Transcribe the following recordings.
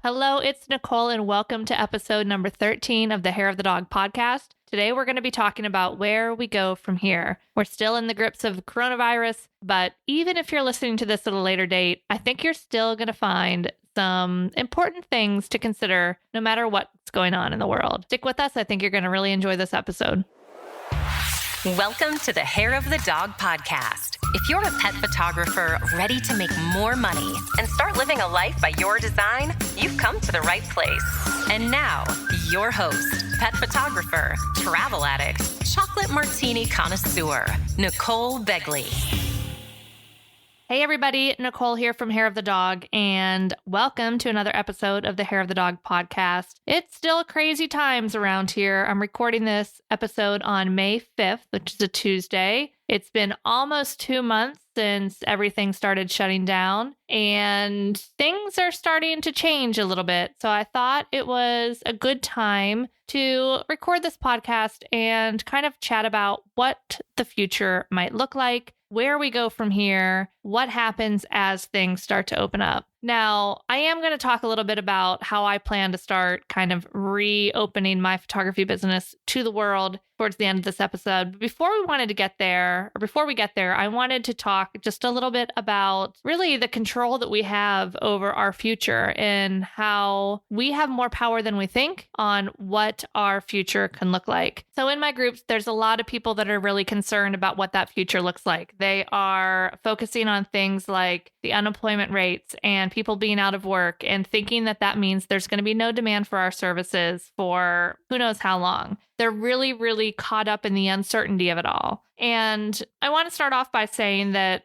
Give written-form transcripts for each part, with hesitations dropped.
Hello, it's Nicole, and welcome to episode number 13 of the Hair of the Dog podcast. Today, we're going to be talking about where we go from here. We're still in the grips of coronavirus, but even if you're listening to this at a later date, I think you're still going to find some important things to consider no matter what's going on in the world. Stick with us. I think you're going to really enjoy this episode. Welcome to the Hair of the Dog podcast. If you're a pet photographer ready to make more money and start living a life by your design, you've come to the right place. And now, your host, pet photographer, travel addict, chocolate martini connoisseur, Nicole Begley. Hey everybody, Nicole here from Hair of the Dog, and welcome to another episode of the Hair of the Dog podcast. It's still crazy times around here. I'm recording this episode on May 5th, which is a Tuesday. It's been almost 2 months since everything started shutting down, and things are starting to change a little bit. So I thought it was a good time to record this podcast and kind of chat about what the future might look like, where we go from here, what happens as things start to open up. Now, I am going to talk a little bit about how I plan to start kind of reopening my photography business to the world towards the end of this episode. But before we get there, I wanted to talk just a little bit about really the control that we have over our future and how we have more power than we think on what our future can look like. So in my groups, there's a lot of people that are really concerned about what that future looks like. They are focusing on things like the unemployment rates and people being out of work and thinking that that means there's going to be no demand for our services for who knows how long. They're really, really caught up in the uncertainty of it all. And I want to start off by saying that,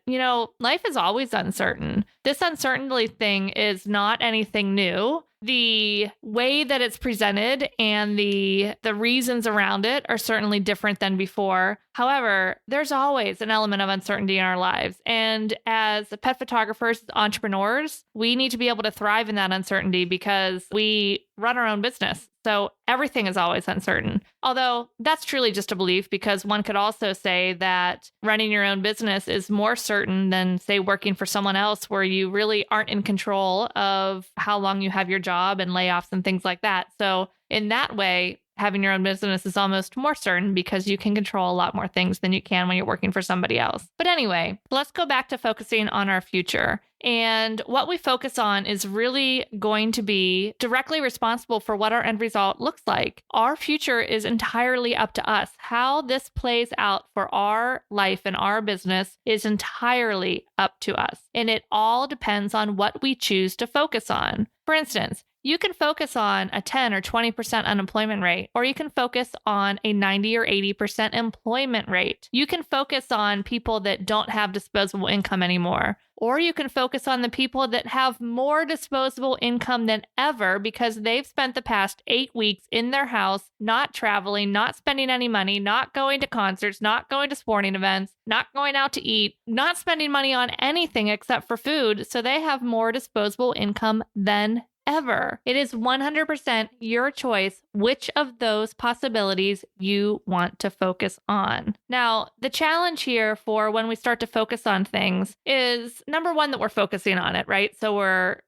life is always uncertain. This uncertainty thing is not anything new. The way that it's presented and the reasons around it are certainly different than before. However, there's always an element of uncertainty in our lives. And as pet photographers, entrepreneurs, we need to be able to thrive in that uncertainty because we run our own business. So everything is always uncertain. Although that's truly just a belief, because one could also say that running your own business is more certain than, say, working for someone else where you really aren't in control of how long you have your job and layoffs and things like that. So in that way, having your own business is almost more certain because you can control a lot more things than you can when you're working for somebody else. But anyway, let's go back to focusing on our future. And what we focus on is really going to be directly responsible for what our end result looks like. Our future is entirely up to us. How this plays out for our life and our business is entirely up to us. And it all depends on what we choose to focus on. For instance, you can focus on a 10 or 20% unemployment rate, or you can focus on a 90 or 80% employment rate. You can focus on people that don't have disposable income anymore, or you can focus on the people that have more disposable income than ever because they've spent the past 8 weeks in their house, not traveling, not spending any money, not going to concerts, not going to sporting events, not going out to eat, not spending money on anything except for food. So they have more disposable income than ever. It is 100% your choice which of those possibilities you want to focus on. Now, the challenge here for when we start to focus on things is, number one, that we're focusing on it, right? So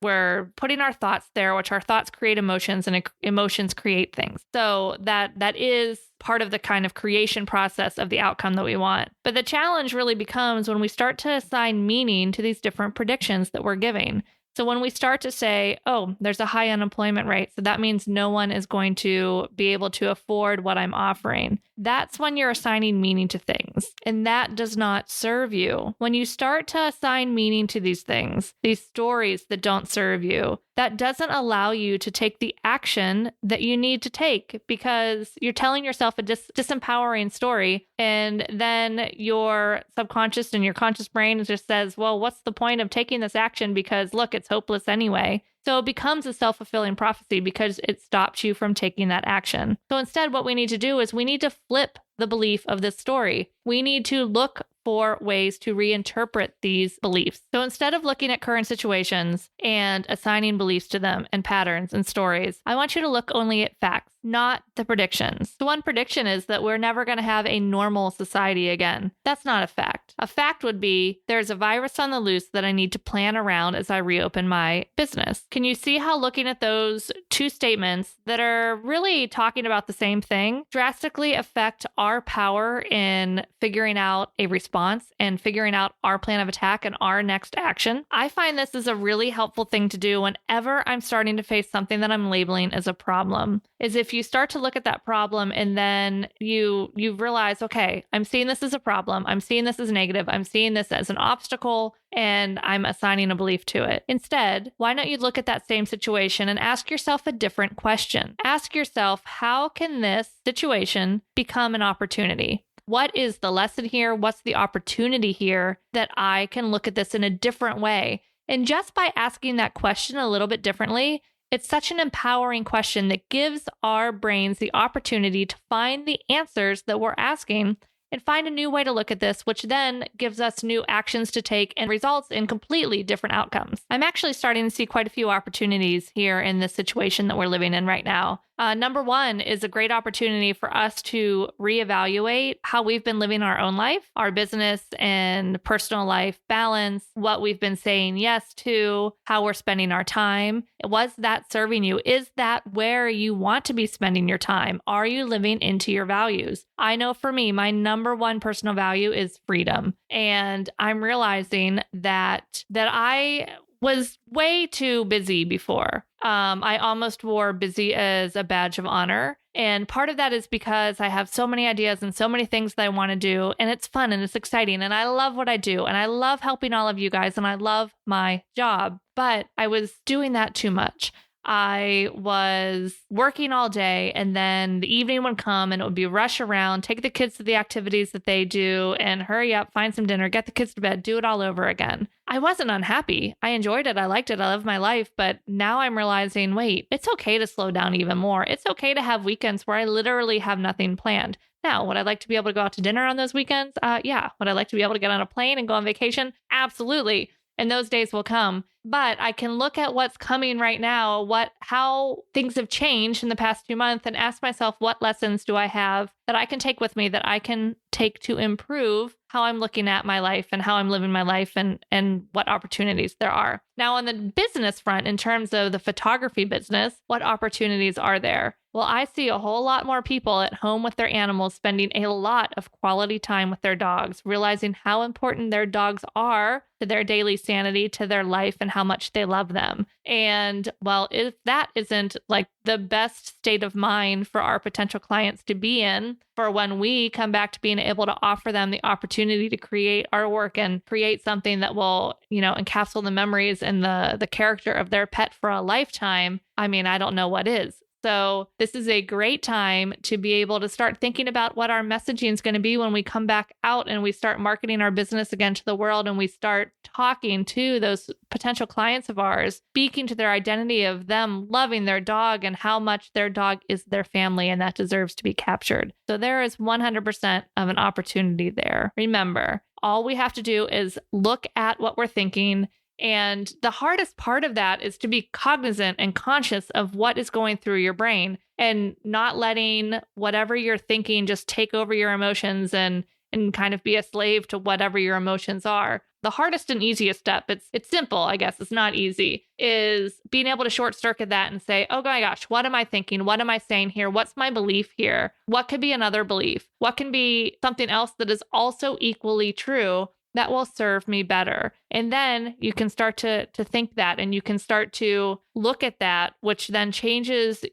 we're putting our thoughts there, which our thoughts create emotions and emotions create things. So that is part of the kind of creation process of the outcome that we want. But the challenge really becomes when we start to assign meaning to these different predictions that we're giving. So when we start to say, oh, there's a high unemployment rate, so that means no one is going to be able to afford what I'm offering, that's when you're assigning meaning to things. And that does not serve you. When you start to assign meaning to these things, these stories that don't serve you, that doesn't allow you to take the action that you need to take because you're telling yourself a disempowering story. And then your subconscious and your conscious brain just says, well, what's the point of taking this action? Because look, it's hopeless anyway. So it becomes a self-fulfilling prophecy because it stops you from taking that action. So instead, what we need to do is we need to flip the belief of this story. we need to look for ways to reinterpret these beliefs. So instead of looking at current situations and assigning beliefs to them and patterns and stories, I want you to look only at facts, not the predictions. So one prediction is that we're never going to have a normal society again. That's not a fact. A fact would be there's a virus on the loose that I need to plan around as I reopen my business. Can you see how looking at those two statements that are really talking about the same thing drastically affect our power in figuring out a response and figuring out our plan of attack and our next action? I find this is a really helpful thing to do whenever I'm starting to face something that I'm labeling as a problem. Is if you start to look at that problem and then you realize, okay, I'm seeing this as a problem. I'm seeing this as negative. I'm seeing this as an obstacle, and I'm assigning a belief to it. Instead, why don't you look at that same situation and ask yourself a different question? Ask yourself, how can this situation become an opportunity? What is the lesson here? What's the opportunity here that I can look at this in a different way? And just by asking that question a little bit differently, it's such an empowering question that gives our brains the opportunity to find the answers that we're asking and find a new way to look at this, which then gives us new actions to take and results in completely different outcomes. I'm actually starting to see quite a few opportunities here in this situation that we're living in right now. Number one is a great opportunity for us to reevaluate how we've been living our own life, our business and personal life balance, what we've been saying yes to, how we're spending our time. Was that serving you? Is that where you want to be spending your time? Are you living into your values? I know for me, my number one personal value is freedom. And I'm realizing that I was way too busy before. I almost wore busy as a badge of honor. And part of that is because I have so many ideas and so many things that I want to do. And it's fun and it's exciting. And I love what I do. And I love helping all of you guys. And I love my job. But I was doing that too much. I was working all day, and then the evening would come and it would be rush around, take the kids to the activities that they do, and hurry up, find some dinner, get the kids to bed, do it all over again. I wasn't unhappy. I enjoyed it. I liked it. I loved my life. But now I'm realizing, wait, it's okay to slow down even more. It's okay to have weekends where I literally have nothing planned. Now, would I like to be able to go out to dinner on those weekends? Yeah. Would I like to be able to get on a plane and go on vacation? Absolutely. And those days will come. But I can look at what's coming right now, how things have changed in the past 2 months, and ask myself, what lessons do I have that I can take with me, that I can take to improve how I'm looking at my life and how I'm living my life, and what opportunities there are. Now, on the business front, in terms of the photography business, what opportunities are there? Well, I see a whole lot more people at home with their animals, spending a lot of quality time with their dogs, realizing how important their dogs are to their daily sanity, to their life, and how much they love them. And well, if that isn't like the best state of mind for our potential clients to be in, for when we come back to being able to offer them the opportunity to create artwork and create something that will, encapsulate the memories and the character of their pet for a lifetime, I mean, I don't know what is. So this is a great time to be able to start thinking about what our messaging is going to be when we come back out and we start marketing our business again to the world, and we start talking to those potential clients of ours, speaking to their identity of them loving their dog and how much their dog is their family, and that deserves to be captured. So there is 100% of an opportunity there. Remember, all we have to do is look at what we're thinking. And the hardest part of that is to be cognizant and conscious of what is going through your brain, and not letting whatever you're thinking just take over your emotions and kind of be a slave to whatever your emotions are. The hardest and easiest step, it's simple, I guess, it's not easy, is being able to short circuit that and say, oh my gosh, what am I thinking? What am I saying here? What's my belief here? What could be another belief? What can be something else that is also equally true that will serve me better? And then you can start to think that, and you can start to look at that, which then changes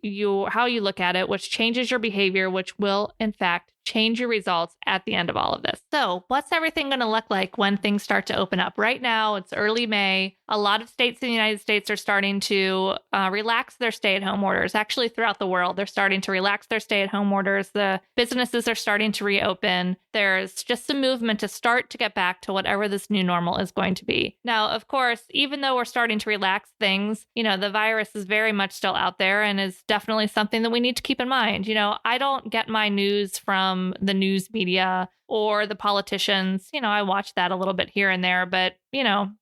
how you look at it, which changes your behavior, which will, in fact, change your results at the end of all of this. So what's everything going to look like when things start to open up? Right now, it's early May. A lot of states in the United States are starting to relax their stay-at-home orders. Actually, throughout the world, they're starting to relax their stay-at-home orders. The businesses are starting to reopen. There's just some movement to start to get back to whatever this new normal is going to to be. Now, of course, even though we're starting to relax things, the virus is very much still out there and is definitely something that we need to keep in mind. I don't get my news from the news media or the politicians. I watch that a little bit here and there, but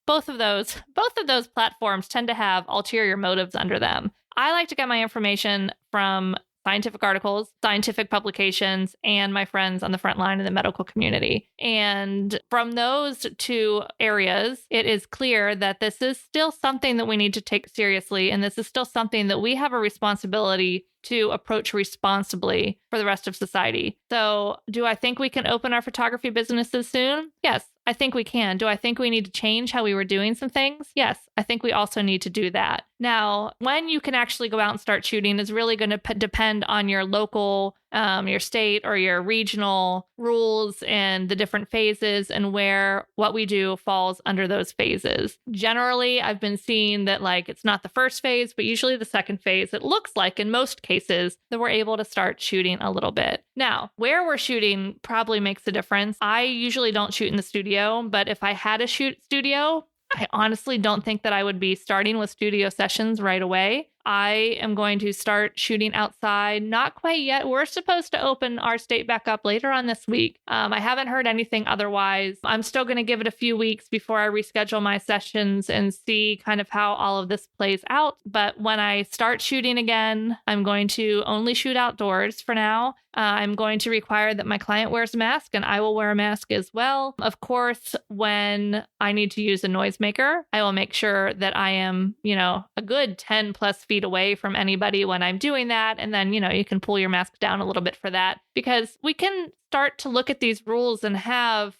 both of those platforms tend to have ulterior motives under them. I like to get my information from scientific articles, scientific publications, and my friends on the front line in the medical community. And from those two areas, it is clear that this is still something that we need to take seriously. And this is still something that we have a responsibility to approach responsibly for the rest of society. So do I think we can open our photography businesses soon? Yes, I think we can. Do I think we need to change how we were doing some things? Yes, I think we also need to do that. Now, when you can actually go out and start shooting is really going to depend on your local, your state or your regional rules and the different phases and where what we do falls under those phases. Generally, I've been seeing that it's not the first phase, but usually the second phase. It looks like in most cases that we're able to start shooting a little bit. Now, where we're shooting probably makes a difference. I usually don't shoot in the studio, but if I had a shoot studio, I honestly don't think that I would be starting with studio sessions right away. I am going to start shooting outside. Not quite yet. We're supposed to open our state back up later on this week. I haven't heard anything otherwise. I'm still going to give it a few weeks before I reschedule my sessions and see kind of how all of this plays out. But when I start shooting again, I'm going to only shoot outdoors for now. I'm going to require that my client wears a mask, and I will wear a mask as well. Of course, when I need to use a noisemaker, I will make sure that I am, a good 10 plus feet away from anybody when I'm doing that. And then, you can pull your mask down a little bit for that, because we can start to look at these rules and have,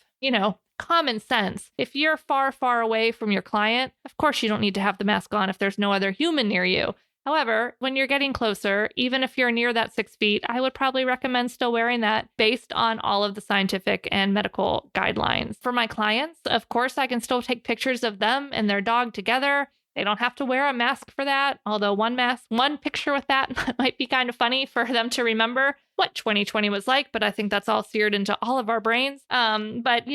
common sense. If you're far, far away from your client, of course, you don't need to have the mask on if there's no other human near you. However, when you're getting closer, even if you're near that 6 feet, I would probably recommend still wearing that based on all of the scientific and medical guidelines. For my clients, of course, I can still take pictures of them and their dog together. They don't have to wear a mask for that, although one picture with that might be kind of funny for them to remember what 2020 was like, but I think that's all seared into all of our brains. But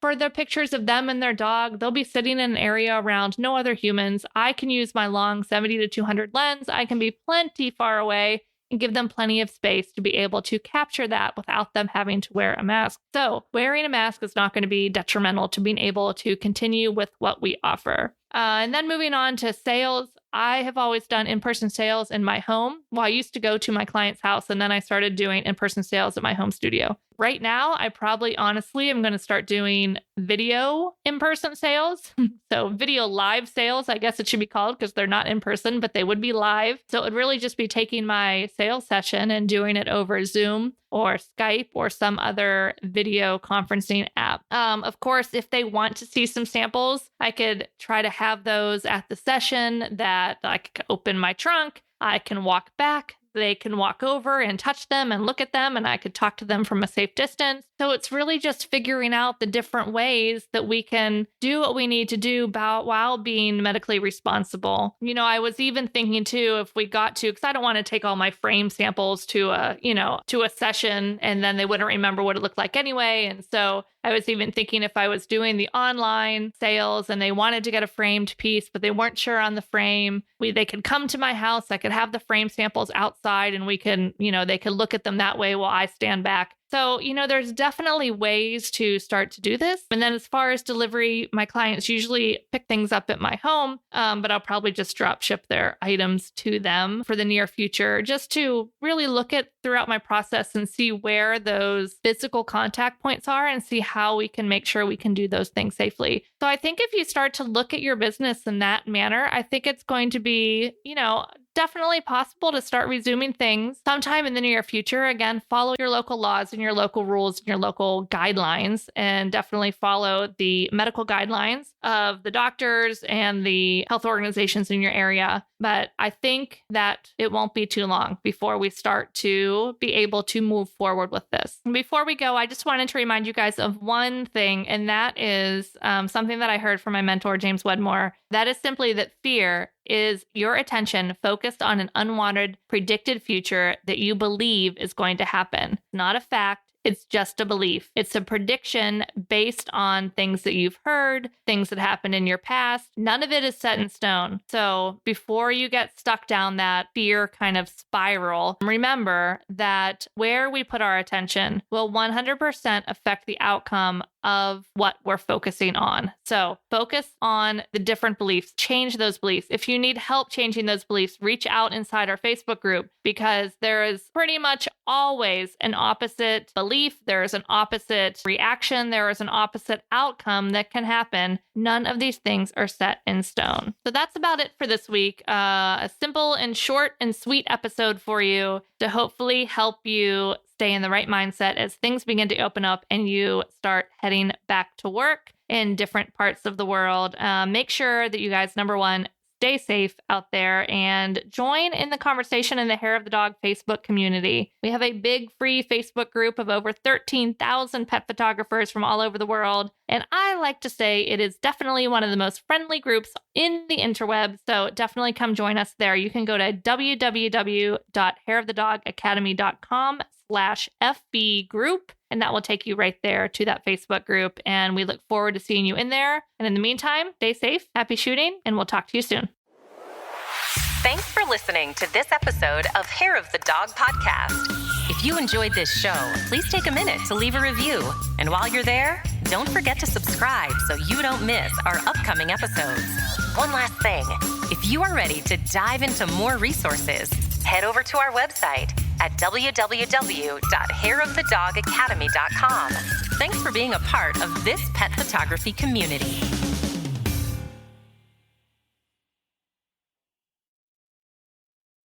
for the pictures of them and their dog, they'll be sitting in an area around no other humans. I can use my long 70 to 200 lens. I can be plenty far away and give them plenty of space to be able to capture that without them having to wear a mask. So wearing a mask is not going to be detrimental to being able to continue with what we offer. And then moving on to sales, I have always done in-person sales in my home. Well, I used to go to my client's house, and then I started doing in-person sales at my home studio. Right now, I probably honestly am going to start doing video in-person sales. So video live sales, I guess it should be called, because they're not in person, but they would be live. So it would really just be taking my sales session and doing it over Zoom or Skype or some other video conferencing app. Of course, if they want to see some samples, I could try to have those at the session that I could open my trunk. I can walk back. They can walk over and touch them and look at them, and I could talk to them from a safe distance. So it's really just figuring out the different ways that we can do what we need to do while being medically responsible. I was even thinking too, if we got to, because I don't want to take all my frame samples to a session and then they wouldn't remember what it looked like anyway. And so I was even thinking if I was doing the online sales and they wanted to get a framed piece, but they weren't sure on the frame, they could come to my house. I could have the frame samples outside and we can, they could look at them that way while I stand back. So, there's definitely ways to start to do this. And then as far as delivery, my clients usually pick things up at my home, but I'll probably just drop ship their items to them for the near future, just to really look at throughout my process and see where those physical contact points are and see how we can make sure we can do those things safely. So I think if you start to look at your business in that manner, I think it's going to be, definitely possible to start resuming things sometime in the near future. Again, follow your local laws and your local rules and your local guidelines, and definitely follow the medical guidelines of the doctors and the health organizations in your area. But I think that it won't be too long before we start to be able to move forward with this. And before we go, I just wanted to remind you guys of one thing, and that is something that I heard from my mentor, James Wedmore. That is simply that fear is your attention focused on an unwanted, predicted future that you believe is going to happen. Not a fact. It's just a belief. It's a prediction based on things that you've heard, things that happened in your past. None of it is set in stone. So before you get stuck down that fear kind of spiral, remember that where we put our attention will 100% affect the outcome of what we're focusing on. So focus on the different beliefs, change those beliefs. If you need help changing those beliefs, reach out inside our Facebook group, because there is pretty much always an opposite belief. There is an opposite reaction. There is an opposite outcome that can happen. None of these things are set in stone. So that's about it for this week. A simple and short and sweet episode for you to hopefully help you stay in the right mindset as things begin to open up and you start heading back to work in different parts of the world. Make sure that you guys, number one, stay safe out there and join in the conversation in the Hair of the Dog Facebook community. We have a big free Facebook group of over 13,000 pet photographers from all over the world. And I like to say it is definitely one of the most friendly groups in the interweb. So definitely come join us there. You can go to www.hairofthedogacademy.com/FB group. And that will take you right there to that Facebook group. And we look forward to seeing you in there. And in the meantime, stay safe, happy shooting, and we'll talk to you soon. Thanks for listening to this episode of Hair of the Dog podcast. If you enjoyed this show, please take a minute to leave a review. And while you're there, don't forget to subscribe so you don't miss our upcoming episodes. One last thing, if you are ready to dive into more resources, head over to our website at www.hairofthedogacademy.com. Thanks for being a part of this pet photography community.